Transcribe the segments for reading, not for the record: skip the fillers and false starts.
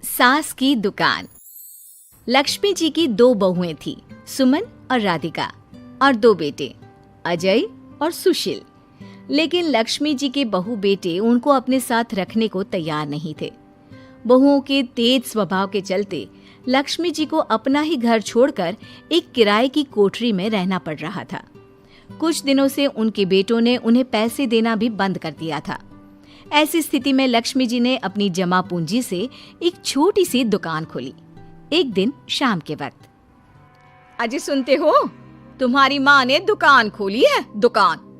सास की दुकान। लक्ष्मी जी की दो बहुएं थी, सुमन और राधिका, और दो बेटे, अजय और सुशील। लेकिन लक्ष्मी जी के बहू बेटे उनको अपने साथ रखने को तैयार नहीं थे। बहुओं के तेज स्वभाव के चलते लक्ष्मी जी को अपना ही घर छोड़कर एक किराए की कोठरी में रहना पड़ रहा था। कुछ दिनों से उनके बेटों ने उन्हें पैसे देना भी बंद कर दिया था। ऐसी स्थिति में लक्ष्मी जी ने अपनी जमा पूंजी से एक छोटी सी दुकान खोली। एक दिन शाम के वक्त, अजय सुनते हो, तुम्हारी माँ ने दुकान खोली है। दुकान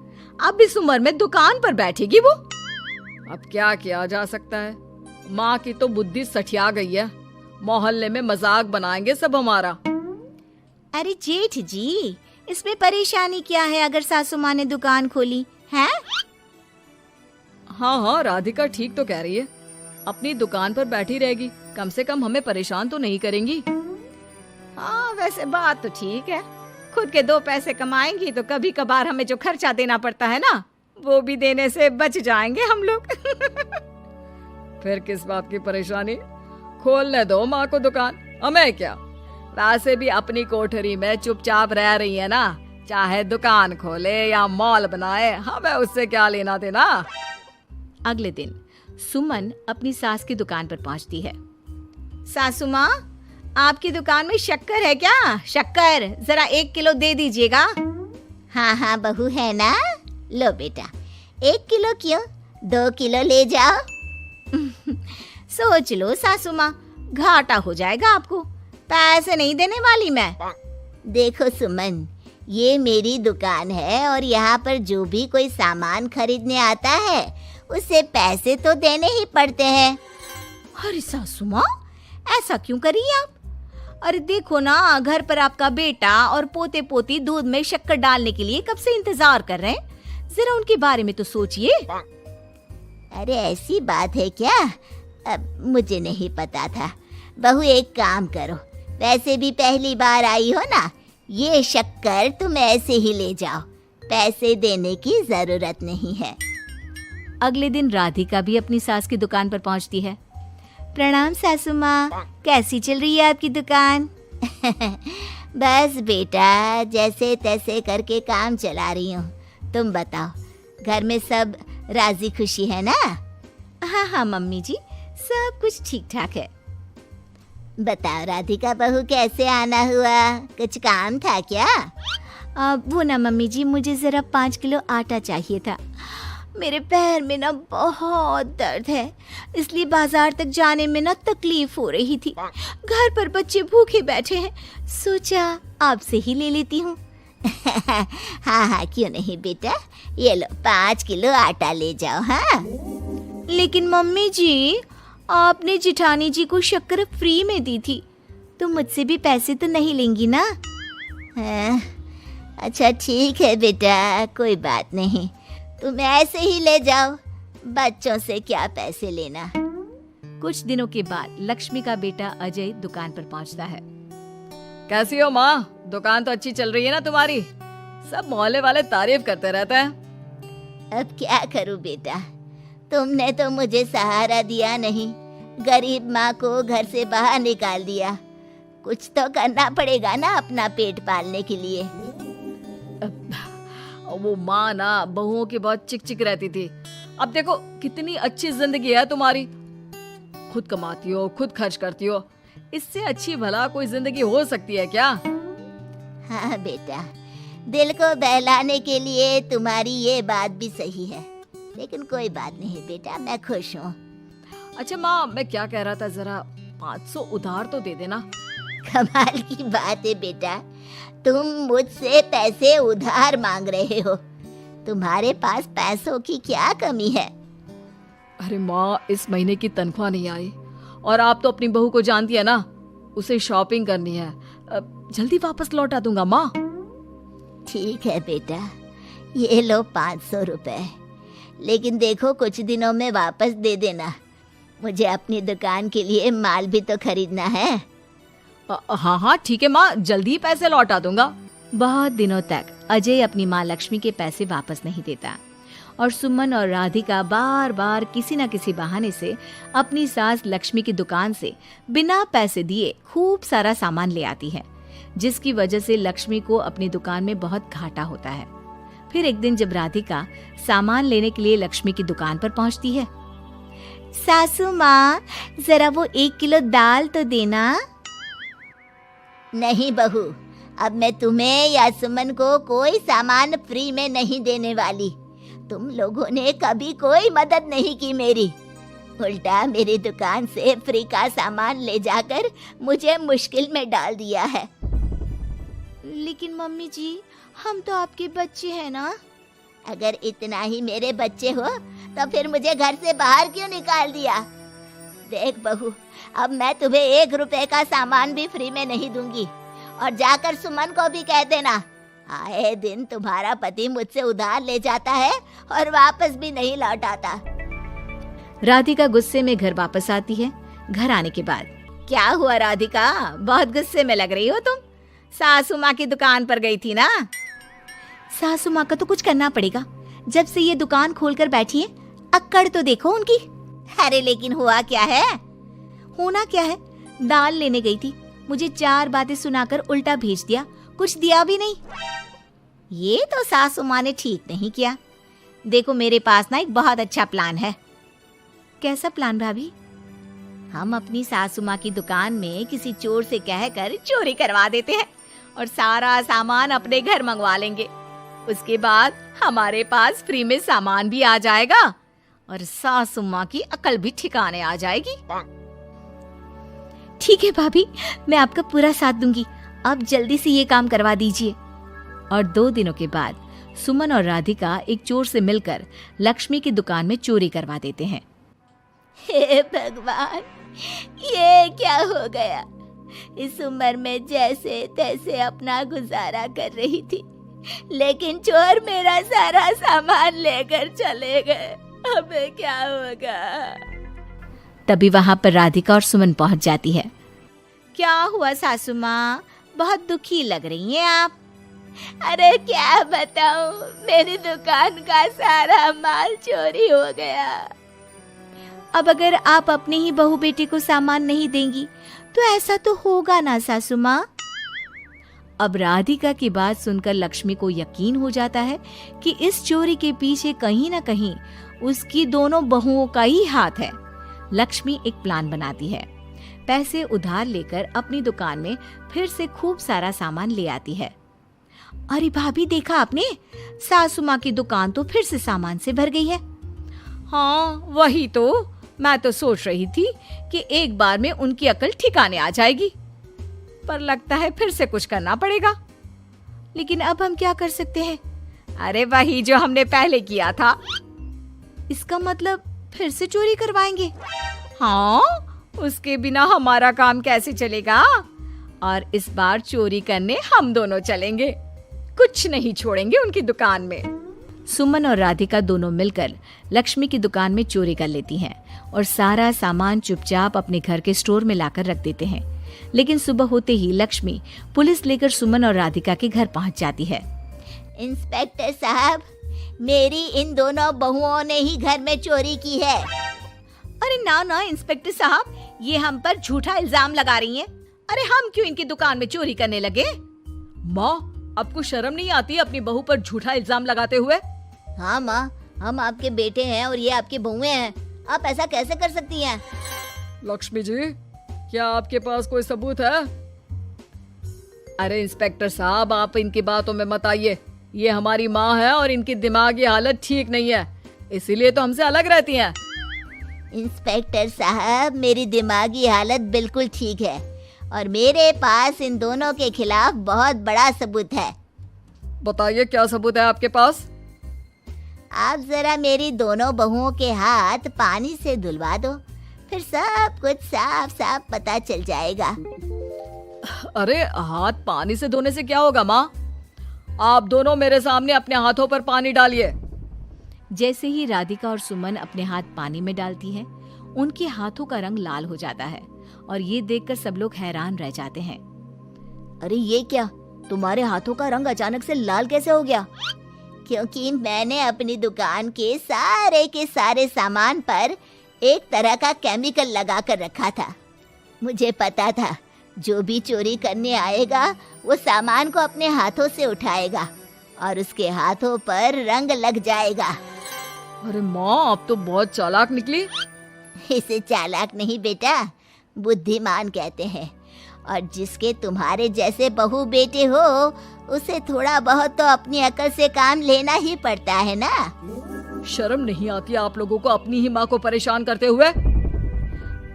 अब इस उम्र में दुकान पर बैठेगी वो। अब क्या किया जा सकता है, माँ की तो बुद्धि सठिया गई है। मोहल्ले में मजाक बनाएंगे सब हमारा। अरे जेठ जी, इसमें परेशानी क्या है अगर सासू माँ ने दुकान खोली है? हाँ, राधिका ठीक तो कह रही है। अपनी दुकान पर बैठी रहेगी, कम से कम हमें परेशान तो नहीं करेंगी। हाँ, वैसे बात तो ठीक है। खुद के दो पैसे कमाएंगी तो कभी कभार हमें जो खर्चा देना पड़ता है ना, वो भी देने से बच जाएंगे हम लोग। फिर किस बात की परेशानी, खोलने दो माँ को दुकान, हमें क्या। वैसे भी अपनी कोठरी में चुपचाप रह रही है ना, चाहे दुकान खोले या मॉल बनाए, हमें उससे क्या लेना देना। अगले दिन सुमन अपनी सास की दुकान पर पहुंचती है। सासू माँ, आपकी दुकान में शक्कर है क्या? शक्कर जरा 1 किलो दे दीजिएगा। हाँ हाँ बहू, है ना, लो बेटा। 1 किलो क्यों, 2 किलो ले जाओ। सोच लो सासू माँ, घाटा हो जाएगा आपको। पैसे नहीं देने वाली मैं। देखो सुमन, ये मेरी दुकान है और यहाँ पर जो भी कोई सामान खरीदने आता है उसे पैसे तो देने ही पड़ते हैं। अरे सासू माँ, ऐसा क्यों कर रही आप? अरे देखो ना, घर पर आपका बेटा और पोते पोती दूध में शक्कर डालने के लिए कब से इंतजार कर रहे हैं। जरा उनके बारे में तो सोचिए। अरे ऐसी बात है क्या? अब मुझे नहीं पता था। बहू एक काम करो, वैसे भी पहली बार आई हो ना, ये शक्कर तुम ऐसे ही ले जाओ, पैसे देने की जरूरत नहीं है। अगले दिन राधिका भी अपनी सास की दुकान पर पहुंचती है। प्रणाम सासू माँ, कैसी चल रही है आपकी दुकान? बस बेटा, जैसे तैसे करके काम चला रही हूँ। तुम बताओ, घर में सब राजी खुशी है ना? हाँ हाँ मम्मी जी, सब कुछ ठीक ठाक है। बताओ राधिका बहू, कैसे आना हुआ? कुछ काम था क्या? वो ना मम्मी जी, मुझे जरा 5 किलो आटा चाहिए था। मेरे पैर में ना बहुत दर्द है, इसलिए बाजार तक जाने में ना तकलीफ हो रही थी। घर पर बच्चे भूखे बैठे हैं, सोचा आपसे ही ले लेती हूँ। हाँ हाँ, क्यों नहीं बेटा, ये लो 5 किलो आटा ले जाओ। हाँ, लेकिन मम्मी जी, आपने जिठानी जी को शक्कर फ्री में दी थी, तो मुझसे भी पैसे तो नहीं लेंगी ना? हाँ, अच्छा ठीक है बेटा, कोई बात नहीं, तुम ऐसे ही ले जाओ, बच्चों से क्या पैसे लेना। कुछ दिनों के बाद लक्ष्मी का बेटा अजय दुकान पर पहुंचता है। कैसी हो माँ, दुकान तो अच्छी चल रही है ना तुम्हारी? सब मोहल्ले वाले तारीफ करते रहते हैं। अब क्या करूं बेटा, तुमने तो मुझे सहारा दिया नहीं, गरीब माँ को घर से बाहर निकाल दिया। कुछ तो करना पड़ेगा ना अपना पेट पालने के लिए। वो माँ ना बहुओं की बहुत चिक चिक रहती थी। अब देखो कितनी अच्छी जिंदगी है तुम्हारी, खुद कमाती हो, खुद खर्च करती हो। इससे अच्छी भला कोई जिंदगी हो सकती है क्या? हाँ बेटा, दिल को बहलाने के लिए तुम्हारी ये बात भी सही है, लेकिन कोई बात नहीं बेटा, मैं खुश हूँ। अच्छा माँ, मैं क्या कह रहा था, जरा 500 उधार तो दे देना। कमाल की बात है बेटा, तुम मुझसे पैसे उधार मांग रहे हो। तुम्हारे पास पैसों की क्या कमी है? अरे माँ, इस महीने की तनख्वाह नहीं आई और आप तो अपनी बहू को जानती है ना, उसे शॉपिंग करनी है। जल्दी वापस लौटा दूंगा माँ। ठीक है बेटा, ये लो 500 रुपए, लेकिन देखो कुछ दिनों में वापस दे देना, मुझे अपनी दुकान के लिए माल भी तो खरीदना है। हाँ हाँ ठीक है माँ, जल्दी पैसे लौटा दूंगा। बहुत दिनों तक अजय अपनी माँ लक्ष्मी के पैसे वापस नहीं देता और सुमन और राधिका बार बार किसी न किसी बहाने से अपनी सास लक्ष्मी की दुकान से बिना पैसे दिए खूब सारा सामान ले आती है, जिसकी वजह से लक्ष्मी को अपनी दुकान में बहुत घाटा होता है। फिर एक दिन जब राधिका सामान लेने के लिए लक्ष्मी की दुकान पर पहुंचती है, सासू माँ, जरा वो 1 किलो दाल तो देना। नहीं बहू, अब मैं तुम्हें या सुमन को कोई सामान फ्री में नहीं देने वाली। तुम लोगों ने कभी कोई मदद नहीं की मेरी, उल्टा मेरी दुकान से फ्री का सामान ले जाकर मुझे मुश्किल में डाल दिया है। लेकिन मम्मी जी, हम तो आपके बच्चे हैं ना। अगर इतना ही मेरे बच्चे हो तो फिर मुझे घर से बाहर क्यों निकाल दिया? देख बहू, अब मैं तुम्हें 1 रुपए का सामान भी फ्री में नहीं दूंगी। और जाकर सुमन को भी कह देना, आए दिन तुम्हारा पति मुझसे उधार ले जाता है और वापस भी नहीं लौट आता। राधिका गुस्से में घर वापस आती है। घर आने के बाद, क्या हुआ राधिका, बहुत गुस्से में लग रही हो तुम? सासू माँ की दुकान पर गई थी ना? सासू माँ का तो कुछ करना पड़ेगा, जब से ये दुकान खोलकर बैठी है। अक्कड़ तो देखो उनकी। अरे लेकिन हुआ क्या है? होना क्या है, दाल लेने गई थी, मुझे 4 बातें सुनाकर उल्टा भेज दिया, कुछ दिया भी नहीं। ये तो सासू माँ ने ठीक नहीं किया। देखो मेरे पास ना एक बहुत अच्छा प्लान है। कैसा प्लान भाभी? हम अपनी सासू माँ की दुकान में किसी चोर से कहकर चोरी करवा देते हैं और सारा सामान अपने घर मंगवा लेंगे। उसके बाद हमारे पास फ्री में सामान भी आ जाएगा और सासू माँ की अकल भी ठिकाने आ जाएगी। ठीक है भाभी, मैं आपका पूरा साथ दूंगी। आप जल्दी से ये काम करवा दीजिए। और 2 दिनों के बाद सुमन और राधिका एक चोर से मिलकर लक्ष्मी की दुकान में चोरी करवा देते हैं। हे भगवान, ये क्या हो गया? इस उम्र में जैसे तैसे अपना गुजारा कर रही थी, लेकिन चोर मेरा सारा सामान लेकर चले गए। अब क्या होगा? तभी वहां पर राधिका और सुमन पहुंच जाती है। क्या हुआ सासू माँ, बहुत दुखी लग रही हैं आप। अरे क्या बताऊं, मेरी दुकान का सारा माल चोरी हो गया। अब अगर आप अपने ही बहू बेटे को सामान नहीं देंगी तो ऐसा तो होगा ना सासू माँ। अब राधिका की बात सुनकर लक्ष्मी को यकीन हो जाता है कि इस चोरी के पीछे कहीं न कहीं उसकी दोनों बहुओं का ही हाथ है। लक्ष्मी एक प्लान बनाती है। पैसे उधार लेकर अपनी दुकान में फिर से खूब सारा सामान ले आती है। अरे भाभी, देखा आपने, सासू माँ की दुकान तो फिर से सामान से भर गई है। हाँ वही तो, मैं तो सोच रही थी कि एक बार में उनकी अकल ठिकाने आ जाएगी, पर लगता है फिर से कुछ करना पड़ेगा। लेकिन अब हम क्या कर सकते हैं? अरे वही जो हमने पहले किया था। इसका मतलब फिर से चोरी करवाएंगे? हाँ, उसके बिना हमारा काम कैसे चलेगा? और इस बार चोरी करने हम दोनों चलेंगे, कुछ नहीं छोड़ेंगे उनकी दुकान में। सुमन और राधिका दोनों मिलकर लक्ष्मी की दुकान में चोरी कर लेती हैं और सारा सामान चुपचाप अपने घर के स्टोर में लाकर रख देते हैं। लेकिन सुबह होते ही लक्ष्मी पुलिस लेकर सुमन और राधिका के घर पहुंच जाती है। इंस्पेक्टर साहब, मेरी इन दोनों बहुओं ने ही घर में चोरी की है। अरे ना ना इंस्पेक्टर साहब, ये हम पर झूठा इल्जाम लगा रही हैं। अरे हम क्यों इनकी दुकान में चोरी करने लगे? माँ, आपको शर्म नहीं आती अपनी बहू पर झूठा इल्जाम लगाते हुए? हाँ माँ, हम आपके बेटे हैं और ये आपकी बहुएं हैं, आप ऐसा कैसे कर सकती हैं? लक्ष्मी जी, क्या आपके पास कोई सबूत है? अरे इंस्पेक्टर साहब, आप इनकी बातों में मत आइए। ये हमारी माँ है और इनकी दिमागी हालत ठीक नहीं है, इसीलिए तो हमसे अलग रहती हैं। इंस्पेक्टर साहब, मेरी दिमागी हालत बिल्कुल ठीक है और मेरे पास इन दोनों के खिलाफ बहुत बड़ा सबूत है। बताइए, क्या सबूत है आपके पास? आप जरा मेरी दोनों बहुओं के हाथ पानी से धुलवा दो, फिर सब कुछ साफ साफ पता चल जाएगा। अरे हाथ पानी से धोने से क्या होगा माँ? आप दोनों मेरे सामने अपने हाथों पर पानी डालिए। जैसे ही राधिका और सुमन अपने हाथ पानी में डालती हैं, उनके हाथों का रंग लाल हो जाता है और ये देखकर सब लोग हैरान रह जाते हैं। अरे ये क्या, तुम्हारे हाथों का रंग अचानक से लाल कैसे हो गया? क्योंकि मैंने अपनी दुकान के सारे सामान पर एक तरह का केमिकल लगा कर रखा था। मुझे पता था जो भी चोरी करने आएगा वो सामान को अपने हाथों से उठाएगा और उसके हाथों पर रंग लग जाएगा। अरे माँ, आप तो बहुत चालाक निकली। इसे चालाक नहीं बेटा, बुद्धिमान कहते हैं। और जिसके तुम्हारे जैसे बहू बेटे हो उसे थोड़ा बहुत तो अपनी अकल से काम लेना ही पड़ता है ना। शर्म नहीं आती आप लोगों को अपनी ही माँ को परेशान करते हुए?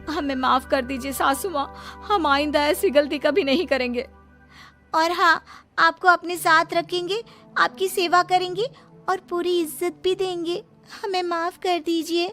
हमें माफ कर दीजिए सासू माँ, हम आइंदा ऐसी गलती कभी नहीं करेंगे। और हाँ, आपको अपने साथ रखेंगे, आपकी सेवा करेंगे और पूरी इज्जत भी देंगे। हमें माफ कर दीजिए।